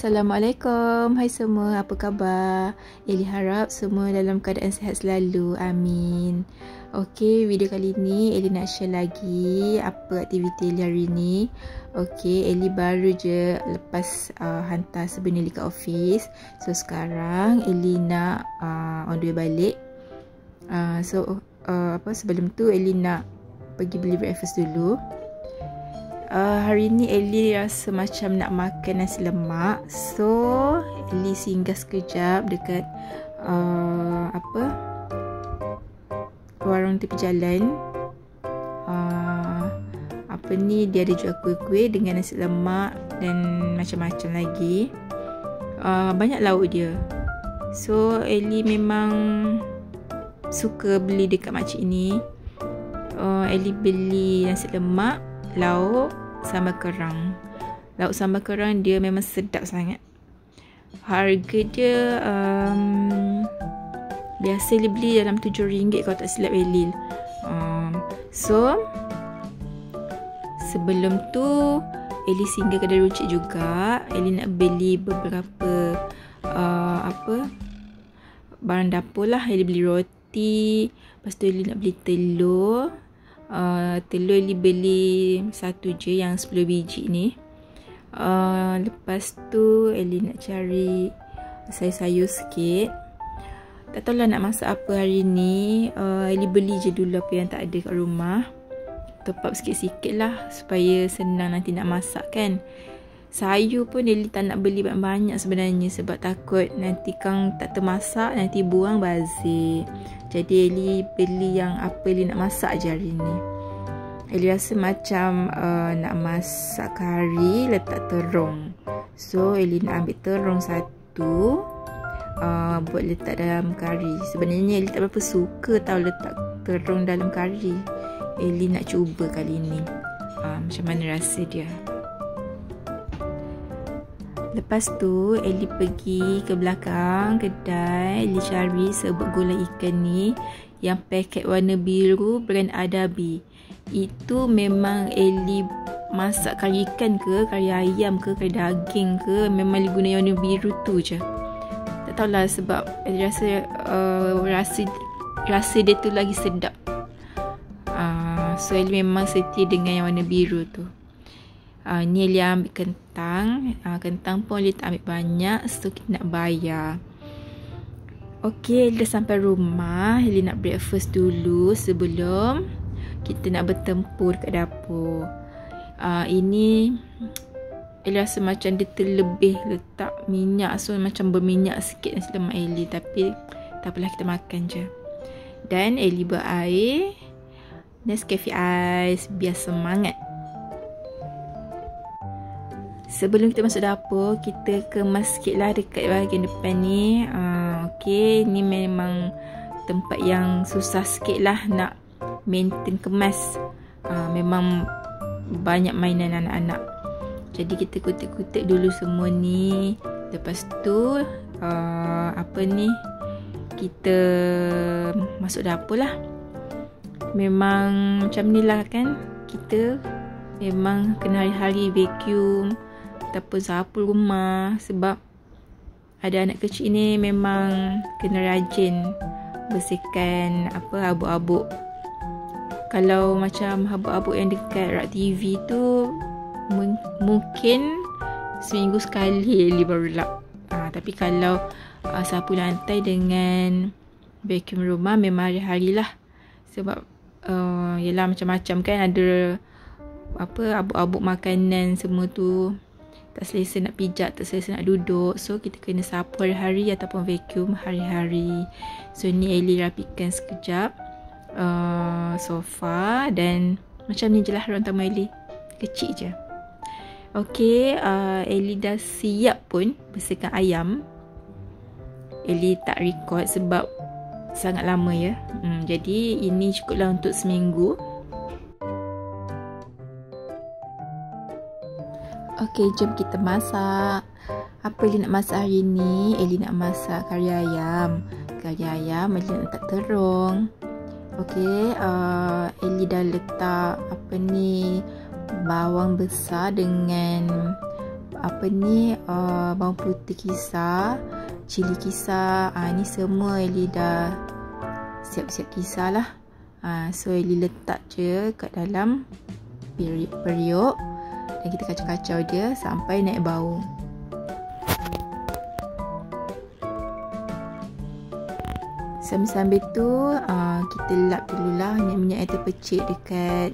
Assalamualaikum. Hai semua, apa khabar? Eli harap semua dalam keadaan sihat selalu. Amin. Okey, video kali ni Eli nak share lagi apa aktiviti Eli hari ni. Okey, Eli baru je lepas hantar sebenarnya kat office. So sekarang Eli nak on the way balik. Sebelum tu Eli nak pergi beli breakfast dulu. Hari ni Eli rasa macam nak makan nasi lemak. So Eli singgah sekejap dekat warung tepi jalan. Dia ada jual kuih-kuih dengan nasi lemak dan macam-macam lagi. Banyak lauk dia. So Eli memang suka beli dekat makcik ni. Eli beli nasi lemak, lauk, sambal kerang. Lauk sambal kerang dia memang sedap sangat. Harga dia biasa Eli beli dalam RM7 kalau tak silap Eli. So sebelum tu Eli singgah kedai runcit juga. Eli nak beli beberapa barang dapur lah. Eli beli roti, lepas tu Eli nak beli telur. Telur Eli beli satu je yang 10 biji ni. Lepas tu Eli nak cari sayur-sayur sikit. Tak tahulah nak masak apa hari ni. Eli beli je dulu apa yang tak ada kat rumah. Top up sikit-sikit lah supaya senang nanti nak masak kan. Sayur pun Eli tak nak beli banyak-banyak sebenarnya sebab takut nanti kang tak termasak, nanti buang bazir. Jadi Eli beli yang apa Eli nak masak je hari ni. Eli rasa macam nak masak kari letak terung. So Eli nak ambil terung satu buat letak dalam kari. Sebenarnya Eli tak berapa suka tau letak terung dalam kari. Eli nak cuba kali ni macam mana rasa dia. Lepas tu Eli pergi ke belakang kedai. Eli cari serbuk gulai ikan ni yang paket warna biru brand Adabi. Itu memang Eli masak kari ikan ke, kari ayam ke, kari daging ke, memang Eli guna yang warna biru tu je. Tak tahulah sebab Eli rasa dia tu lagi sedap. So Eli memang setia dengan yang warna biru tu. Ni Eli ambil kentang. Kentang pun Eli tak ambil banyak. So kita nak bayar. Okey, Eli dah sampai rumah. Eli nak breakfast dulu sebelum kita nak bertempur kat dapur. Ini Eli rasa macam dia terlebih letak minyak. So macam berminyak sikit nasi lemak Eli. Tapi tak apalah, kita makan je. Dan Eli buat air Nescafe Ice biar semangat. Sebelum kita masuk dapur, kita kemas sikit lah dekat bahagian depan ni. Okey, ni memang tempat yang susah sikit lah nak maintain kemas. Memang banyak mainan anak-anak. Jadi kita kutik-kutik dulu semua ni. Lepas tu kita masuk dapur lah. Memang macam ni lah kan. Kita memang kena hari-hari vacuum ataupun sapu rumah. Sebab ada anak kecil ni memang kena rajin bersihkan habuk-habuk. Kalau macam habuk-habuk yang dekat rak TV tu mungkin seminggu sekali Eli baru lap. Tapi kalau sapu lantai dengan vacuum rumah memang hari-hari lah. Sebab yelah macam-macam kan, ada habuk-habuk makanan semua tu. Tak selesa nak pijak, tak selesa nak duduk. So kita kena sapu hari-hari ataupun vacuum hari-hari. So ni Eli rapikan sekejap sofa. Dan macam ni je lah ruang tamu Eli. Kecil je. Okey, Eli dah siap pun bersihkan ayam. Eli tak record sebab sangat lama ya. Jadi ini cukuplah untuk seminggu. Okey, jom kita masak. Apa Eli nak masak hari ni? Eli nak masak kari ayam. Kari ayam Eli nak letak terung. Okey, Eli dah letak bawang besar dengan bawang putih kisar, cili kisar. Ni semua Ellie dah siap-siap kisar lah. So Ellie letak je kat dalam periuk dan kita kacau-kacau dia sampai naik bau. Sambil-sambil tu kita lap dululah minyak yang terpercik dekat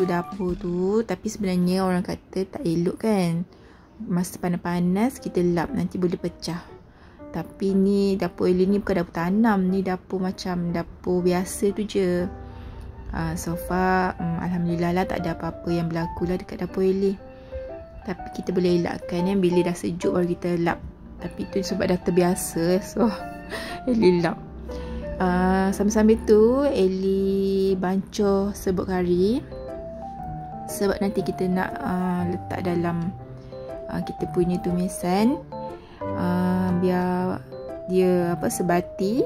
dapur tu. Tapi sebenarnya orang kata tak elok kan, masa panas-panas kita lap nanti boleh pecah. Tapi ni dapur Ellie ni bukan dapur tanam, ni dapur macam dapur biasa tu je. So far alhamdulillah lah tak ada apa-apa yang berlaku lah dekat dapur Ellie. Tapi kita boleh elakkan bila dah sejuk baru kita lap. Tapi tu sebab dah terbiasa, so Ellie lap. Sambil-sambil tu Ellie bancuh serbuk kari, sebab nanti kita nak letak dalam kita punya tumisan, biar dia sebati.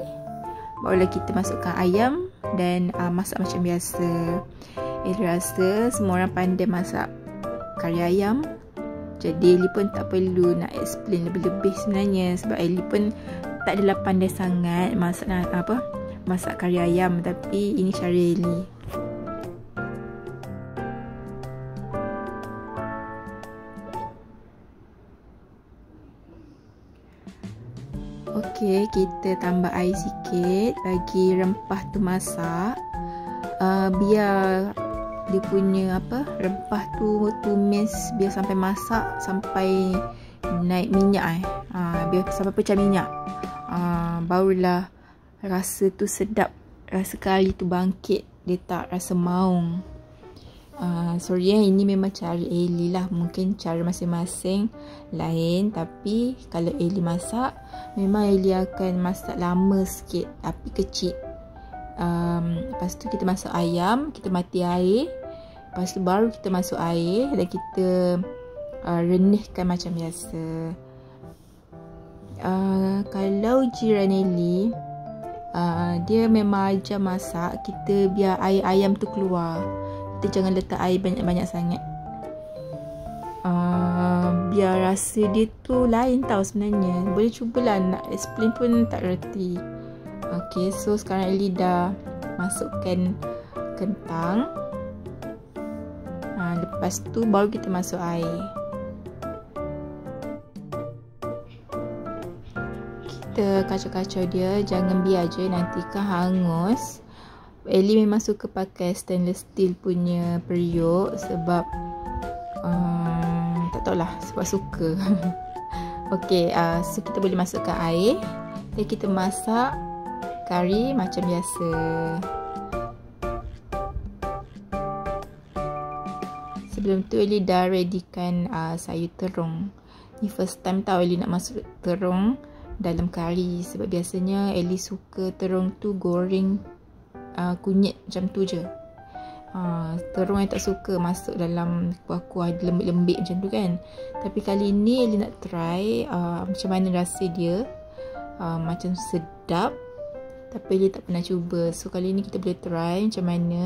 Barulah kita masukkan ayam dan masak macam biasa. Ellie rasa semua orang pandai masak kari ayam, jadi Ellie pun tak perlu nak explain lebih-lebih sebenarnya, sebab Ellie pun tak adalah pandai sangat masak kari ayam. Tapi ini cara Ellie. Okey, kita tambah air sikit bagi rempah tu masak. Biar dia punya rempah tu tumis, biar sampai masak sampai naik minyak biar sampai pecah minyak. Barulah rasa tu sedap, rasa kari tu bangkit, dia tak rasa maung. Sorry ini memang cara Ellie lah, mungkin cara masing-masing lain. Tapi kalau Ellie masak, memang Ellie akan masak lama sikit, api kecil. Lepas tu kita masuk ayam, kita mati air. Lepas tu baru kita masuk air dan kita renihkan macam biasa. Kalau jiran Ellie, dia memang ajar masak kita biar air ayam tu keluar. Kita jangan letak air banyak-banyak sangat. Biar rasa dia tu lain tau sebenarnya. Boleh cubalah, nak explain pun tak reti. Okay, so sekarang Ellie dah masukkan kentang. Lepas tu baru kita masuk air. Kita kacau-kacau dia, jangan biar je, nanti kan hangus. Ellie memang suka pakai stainless steel punya periuk sebab tak tahulah, sebab suka. Okay, so kita boleh masukkan air dan kita masak kari macam biasa. Sebelum tu Ellie dah readykan sayur terung. Ni first time tau Ellie nak masuk terung dalam kari, sebab biasanya Ellie suka terung tu goreng kunyit macam tu je. Terung yang tak suka masuk dalam kuah-kuah lembik-lembik macam tu kan. Tapi kali ni Ellie nak try macam mana rasa dia, macam sedap. Tapi Ellie tak pernah cuba, so kali ni kita boleh try macam mana.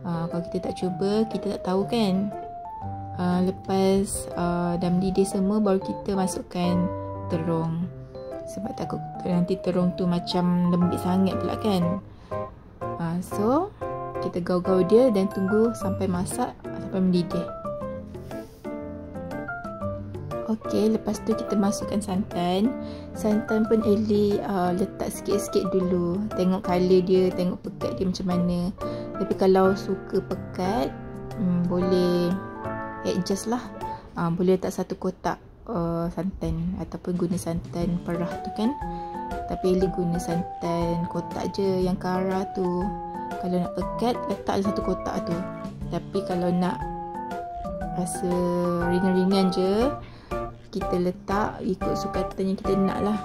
Kalau kita tak cuba, kita tak tahu kan. Lepas dah mendidih semua, baru kita masukkan terung, sebab takut nanti terung tu macam lembik sangat pula kan. So kita gaul-gaul dia dan tunggu sampai masak, sampai mendidih. Okey, lepas tu kita masukkan santan. Santan pun Ellie letak sikit-sikit dulu, tengok colour dia, tengok pekat dia macam mana. Tapi kalau suka pekat, boleh adjust lah. Boleh letak satu kotak santan ataupun guna santan perah tu kan. Tapi Ellie guna santan kotak je yang kara tu. Kalau nak pekat, letak satu kotak tu. Tapi kalau nak rasa ringan-ringan je, kita letak ikut sukatan yang kita nak lah.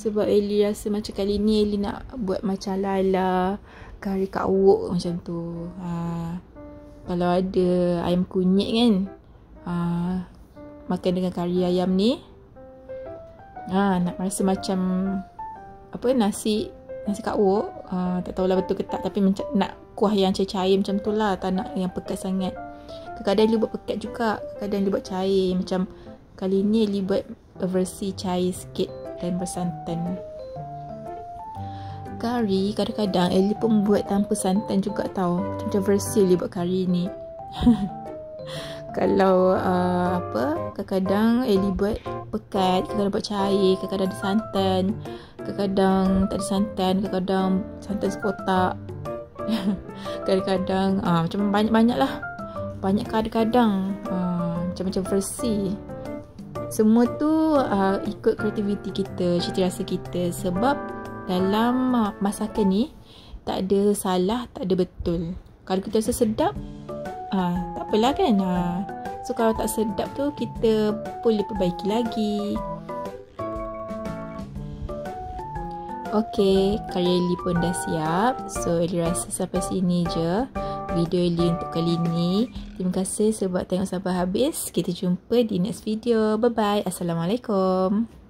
Sebab Ellie rasa macam kali ni Ellie nak buat macam lala kari kak wok macam tu. Kalau ada ayam kunyit kan, makan dengan kari ayam ni, nak rasa macam nasi kak wok. Tak tahulah betul ke tak, tapi macam nak kuah yang cair-cair macam tu lah, tak nak yang pekat sangat. Kadang-kadang Eli buat pekat juga, kadang-kadang Eli buat cair. Macam kali ni Eli buat versi cair sikit dan bersantan. Kari kadang-kadang Eli pun buat tanpa santan juga tau. Macam versi Eli buat kari ni. Kalau kadang-kadang Eli buat pekat, kadang-kadang buat cair, kadang-kadang ada santan, kadang-kadang tak ada santan, kadang-kadang santan sekotak. Kadang-kadang macam banyak-banyak lah. Banyak kadang-kadang macam-macam versi. Semua tu ikut kreativiti kita, cita rasa kita. Sebab dalam masakan ni tak ada salah, tak ada betul. Kalau kita rasa sedap, tak apalah kan. So kalau tak sedap tu kita boleh perbaiki lagi. Okay, kari Eli pun dah siap. So Eli rasa sampai sini je video Eli untuk kali ni. Terima kasih sebab tengok sampai habis. Kita jumpa di next video. Bye bye. Assalamualaikum.